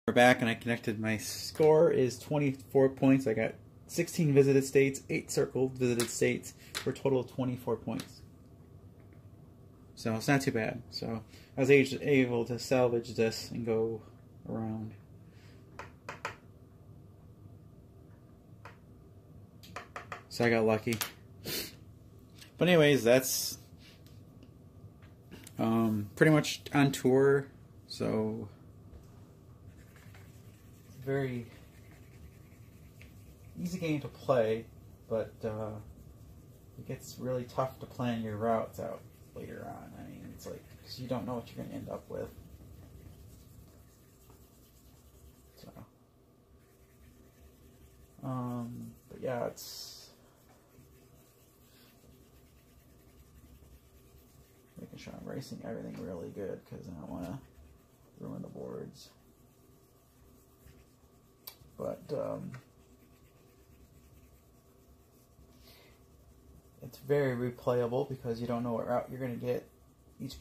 We're back and I connected. My score is 24 points. I got 16 visited states, 8 circled visited states, for a total of 24 points. So it's not too bad. So I was able to salvage this and go around. So I got lucky. But anyways, that's pretty much on tour. So it's a very easy game to play, but it gets really tough to plan your routes out later on. I mean, it's like, because you don't know what you're going to end up with. So, but yeah, it's making sure I'm racing everything really good because I don't want to ruin the boards. But it's very replayable because you don't know what route you're going to get.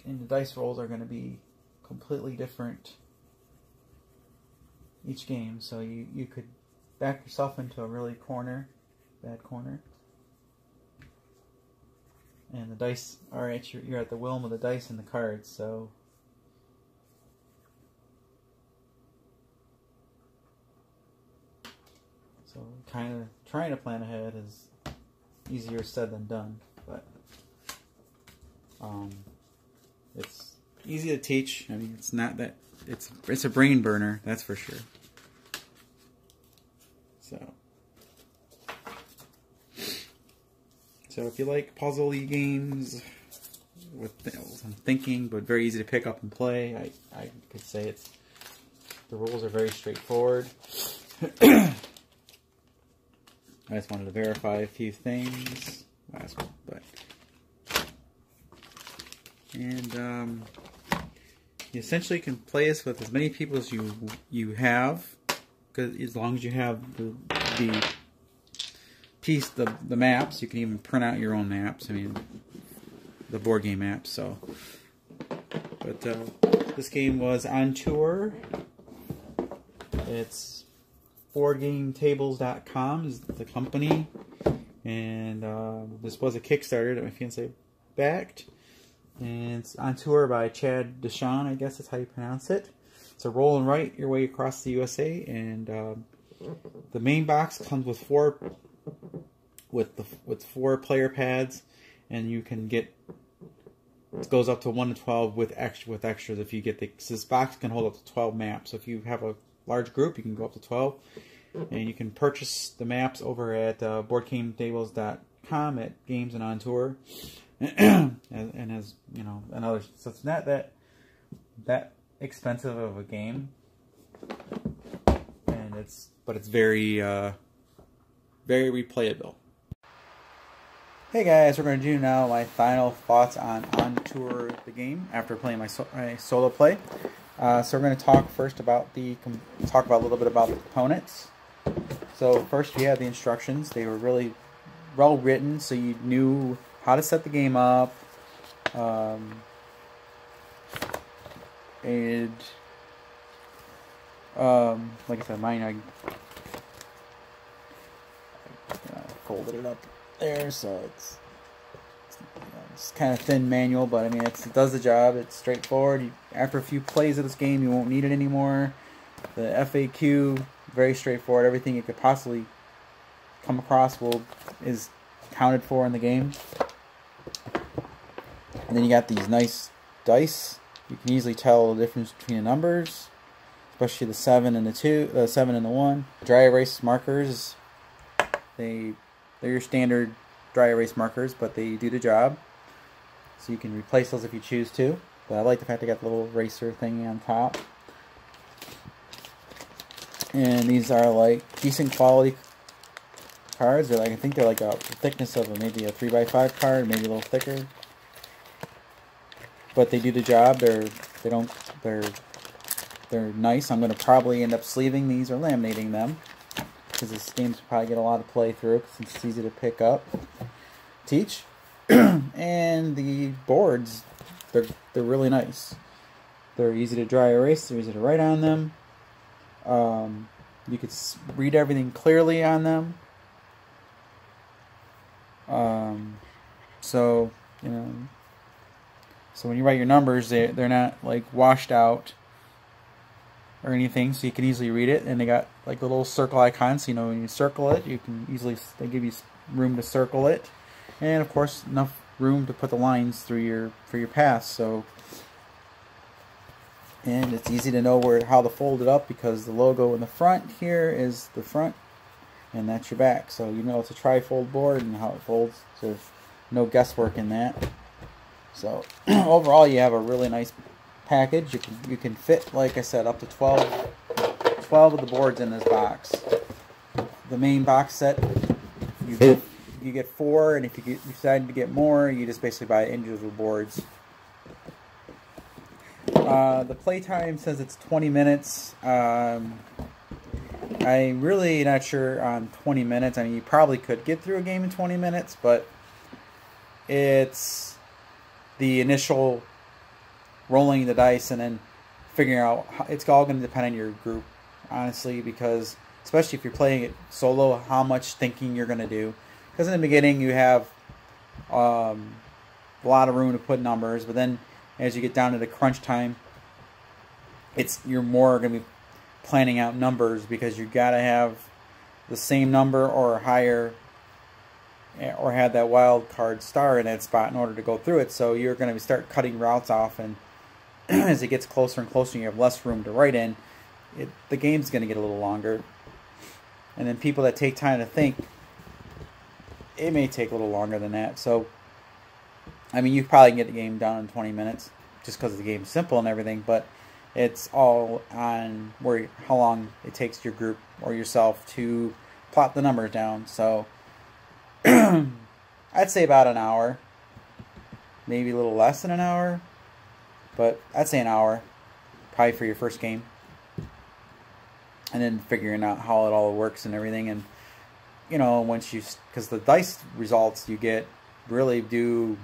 And the dice rolls are going to be completely different each game, so you could back yourself into a really bad corner. And the dice are you're at the whim of the dice and the cards, so kind of trying to plan ahead is easier said than done, but it's easy to teach. I mean, it's not that it's a brain burner, that's for sure. So if you like puzzle-y games with some thinking, but very easy to pick up and play, I could say the rules are very straightforward. I just wanted to verify a few things. And you essentially can play this with as many people as you have, because as long as you have the maps, you can even print out your own maps. I mean, the board game maps. So, but this game was on tour. It's boardgametables.com is the company, and this was a Kickstarter that my fiance backed, and it's on tour by Chad Deshawn, I guess that's how you pronounce it. So roll and write your way across the USA, and the main box comes with four player pads, and you can get, it goes up to 1 to 12 with extras if you get this box can hold up to 12 maps. So if you have a large group, you can go up to 12, and you can purchase the maps over at boardgametables.com at Games and On Tour, and as you know, and others. So it's not that expensive of a game, and it's very very replayable. Hey guys, we're going to do now my final thoughts on Tour the game after playing my solo play. So we're going to talk first about a little bit about the components. So first we have the instructions. They were really well written, so you knew how to set the game up. And like I said, mine I folded it up there, so it's kind of thin manual, but I mean it does the job. It's straightforward. After a few plays of this game, you won't need it anymore. The FAQ, very straightforward. Everything you could possibly come across is counted for in the game. And then you got these nice dice. You can easily tell the difference between the numbers, especially the 7 and the 2, the 7 and the 1. Dry erase markers. They're your standard dry erase markers, but they do the job. So you can replace those if you choose to. But I like the fact they got the little eraser thingy on top. And these are like decent quality cards. They're like, I think they're like the thickness of maybe a 3x5 card, maybe a little thicker. But they do the job. They're nice. I'm going to probably end up sleeving these or laminating them, because this game's probably get a lot of play through since it's easy to pick up, teach. And the boards, they're really nice. They're easy to dry erase. They're easy to write on them. You could read everything clearly on them. So you know, so when you write your numbers, they're not like washed out or anything, so you can easily read it. And they got like little circle icons. You know, when you circle it, you can easily, they give you room to circle it, and of course enough room to put the lines through for your paths. So, and it's easy to know how to fold it up, because the logo in the front here is the front, and that's your back. So you know it's a tri-fold board and how it folds. So there's no guesswork in that. So overall, you have a really nice package. You can fit, like I said, up to 12 of the boards in this box. The main box set, you get 4, and if you decide to get more, you just basically buy individual boards. The playtime says it's 20 minutes. I'm really not sure on 20 minutes. I mean, you probably could get through a game in 20 minutes, but it's the initial rolling the dice and then figuring out it's all going to depend on your group, honestly, because especially if you're playing it solo, how much thinking you're going to do. Because in the beginning you have a lot of room to put numbers, but then as you get down to the crunch time, you're more going to be planning out numbers, because you got to have the same number or higher, or have that wild card star in that spot in order to go through it. So you're going to start cutting routes off, and as it gets closer and closer and you have less room to write in, the game's going to get a little longer. And then people that take time to think, it may take a little longer than that. So, I mean, you probably can get the game done in 20 minutes just because the game's simple and everything, but it's all on how long it takes your group or yourself to plot the numbers down. So, I'd say about an hour, maybe a little less than an hour, but I'd say an hour, probably for your first game. And then figuring out how it all works and everything. And, you know, because the dice results you get really do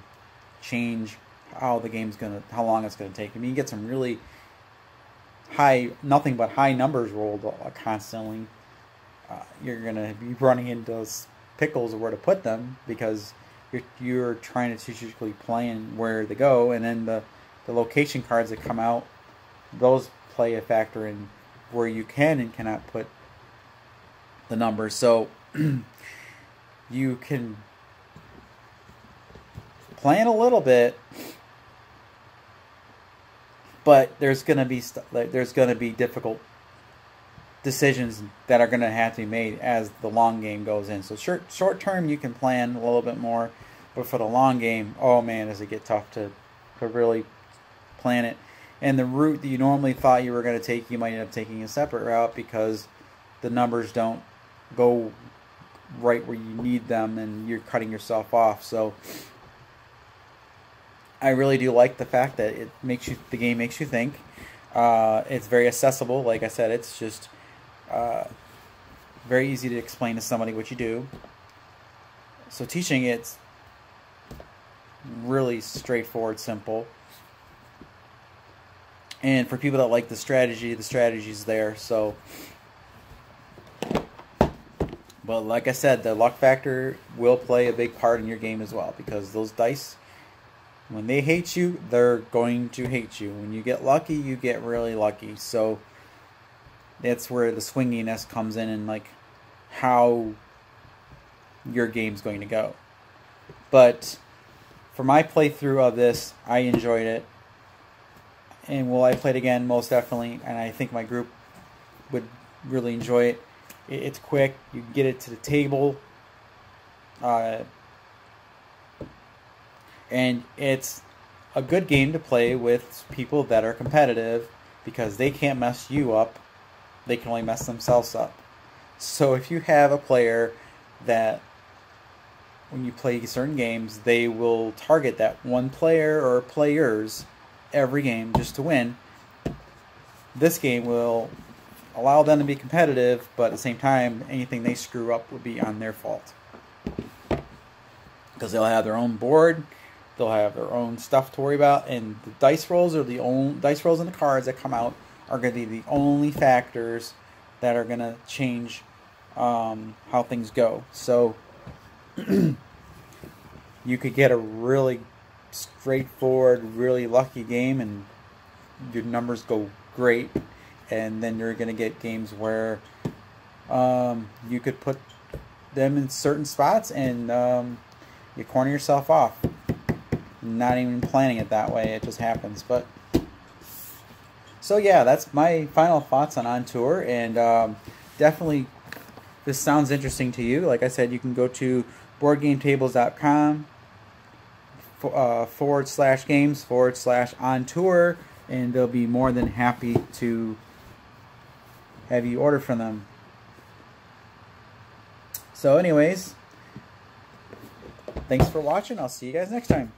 change how the game's how long it's gonna take. I mean, you get some really nothing but high numbers rolled constantly. You're gonna be running into pickles of where to put them, because you're trying to strategically plan where to go, and then the location cards that come out, those play a factor in where you can and cannot put the numbers. So you can plan a little bit, but there's going to be difficult decisions that are going to have to be made as the long game goes in. So short term you can plan a little bit more, but for the long game, oh man, does it get tough to really plan it. And the route that you normally thought you were going to take, you might end up taking a separate route, because the numbers don't go right where you need them, and you're cutting yourself off. So I really do like the fact that the game makes you think. It's very accessible. Like I said, it's just very easy to explain to somebody what you do. So teaching it's really straightforward, simple. And for people that like the strategy's there. So, but like I said, the luck factor will play a big part in your game as well, because those dice, when they hate you, they're going to hate you. When you get lucky, you get really lucky. So that's where the swinginess comes in, and like how your game's going to go. But for my playthrough of this, I enjoyed it. And will I play it again? Most definitely. And I think my group would really enjoy it. It's quick. You can get it to the table. And it's a good game to play with people that are competitive, because they can't mess you up. They can only mess themselves up. So if you have a player that, when you play certain games, they will target that one player or players every game just to win, this game will allow them to be competitive, but at the same time, anything they screw up would be on their fault, because they'll have their own board, they'll have their own stuff to worry about, and the dice rolls and the cards that come out are going to be the only factors that are going to change how things go. So you could get a really straightforward, really lucky game and your numbers go great, and then you're going to get games where you could put them in certain spots and you corner yourself off. Not even planning it that way, it just happens. But so yeah, that's my final thoughts on Tour, and definitely, if this sounds interesting to you, like I said, you can go to boardgametables.com /games/On Tour, and they'll be more than happy to have you order from them. So anyways, thanks for watching. I'll see you guys next time.